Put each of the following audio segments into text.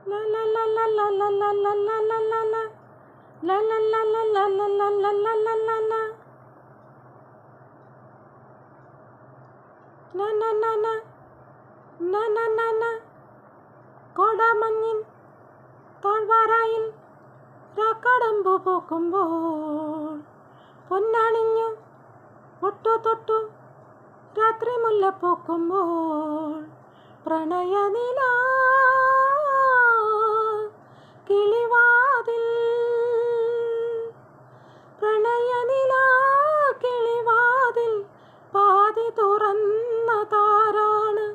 La la la la la la la la la la la la. La la la la la la la la la la la la. Na na na na. Na na na na. കോടാമഞ്ഞിൻ താഴ്വാരായിൽ രാക്കടമ്പു പൂക്കുമ്പോൾ പൊന്നാണിഞ്ഞു ഒട്ടു തൊട്ടു രാത്രി മുല്ല പൂക്കുമ്പോൾ പ്രണയനില കിളിവാതിൽ പ്രണയനില കിളിവാതിൽ പാതി തുറന്ന താരാണ്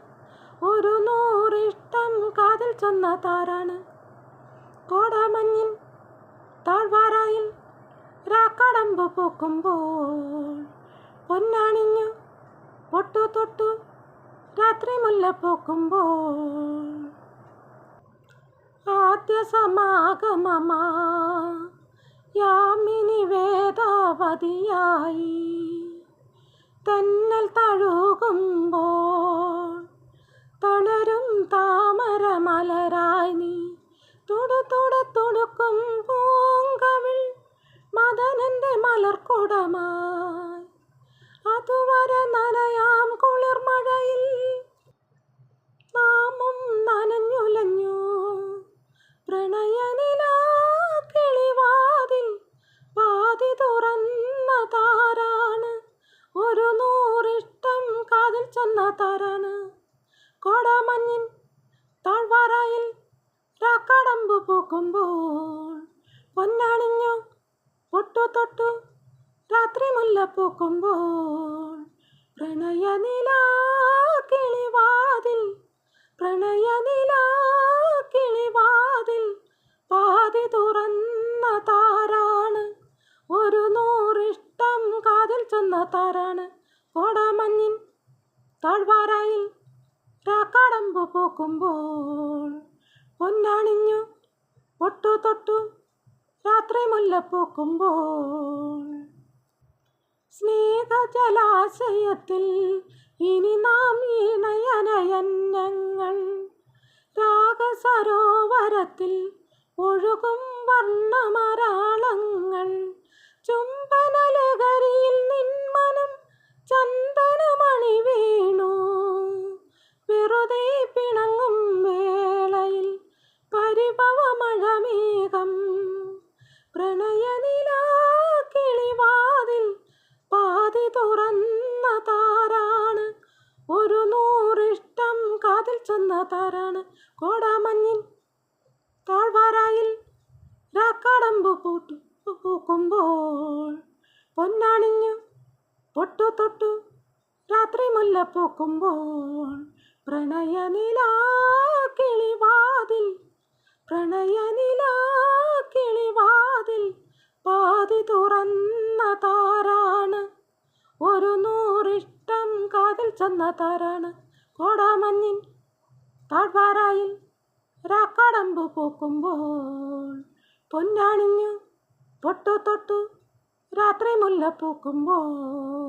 ഒരു നൂറിഷ്ടം കാതിൽ ചെന്ന താരാണ് കോടാമഞ്ഞിൻ താഴ്വാരായിൽ രാക്കടമ്പു പൂക്കുമ്പോൾ പൊന്നാണിഞ്ഞു ഒട്ടു തൊട്ടു രാത്രി മുല്ല പൂക്കുമ്പോൾ ആദ്യ സമാഗമമാ യാമിനി വേദാവതിയായി തെന്നൽ തഴുകുമ്പോൾ തളരും താമരമലരായി നീ തുടുക്കും പൂങ്കവിൾ മദനന്റെ മലർക്കുടമായി അതുവരെ നനയാം കുളിർമഴയിൽ നാമും നനഞ്ഞുലഞ്ഞു പ്രണയനില കിളിവാതിൽ പാതി തുറന്ന താരാണ് ഒരു നൂറിഷ്ടം കാതിൽ ചെന്ന താരാണ് കോടാമഞ്ഞിൻ താഴ്വാരായിൽ രാക്കടമ്പു പൂക്കുമ്പോൾ പൊന്നാണിഞ്ഞു ഒട്ടു തൊട്ടു രാത്രി മുല്ല പൂക്കുമ്പോൾ പ്രണയനില കിളിവാതിൽ പ്രണയനില കിളിവാതിൽ പാതി തുറന്ന താരാണ് ഒരു നൂറിഷ്ടം കാതിൽ ചെന്ന താരാണ് കോടാമഞ്ഞിൻ താഴ്വാരായിൽ രാക്കടമ്പു പൂക്കുമ്പോൾ പൊന്നാണിഞ്ഞു ഒട്ടു തൊട്ടു രാത്രി മുല്ല പൂക്കുമ്പോൾ സ്നേഹജലാശയത്തിൽ ഇനി നാം ഇണയനയന്നങ്ങൾ രാഗസരോവരത്തിൽ ഒഴുകും വർണ്ണമരാളങ്ങൾ ചുംബനലഹരിയിൽ നിന്മനം ചന്ദനമണി വീണു വെറുതെ പിണങ്ങും വേളയിൽ പരിഭവമഴമേഘം പ്രണയനില കിളിവാതിൽ പാതി തുറന്ന താരാണ് ഒരു നൂറിഷ്ടം കാതിൽ ചെന്ന താരാണ് കോടാമഞ്ഞിൻ താഴ്വാരായിൽ രാക്കടമ്പു പൂക്കുമ്പോൾ പൊന്നാണിഞ്ഞു ഒട്ടു തൊട്ടു രാത്രി മുല്ല പൂക്കുമ്പോൾ പ്രണയനില കിളിവാതിൽ പ്രണയനില കിളിവാതിൽ പാതി തുറന്ന താരാണ് ഒരു നൂറിഷ്ടം കാതിൽ ചെന്ന താരാണ് കോടാമഞ്ഞിൻ താഴ്വാരായിൽ രാക്കടമ്പു പൂക്കുമ്പോൾ പൊന്നാണിഞ്ഞു ഒട്ടു തൊട്ടു രാത്രി മുല്ല പൂക്കുമ്പോൾ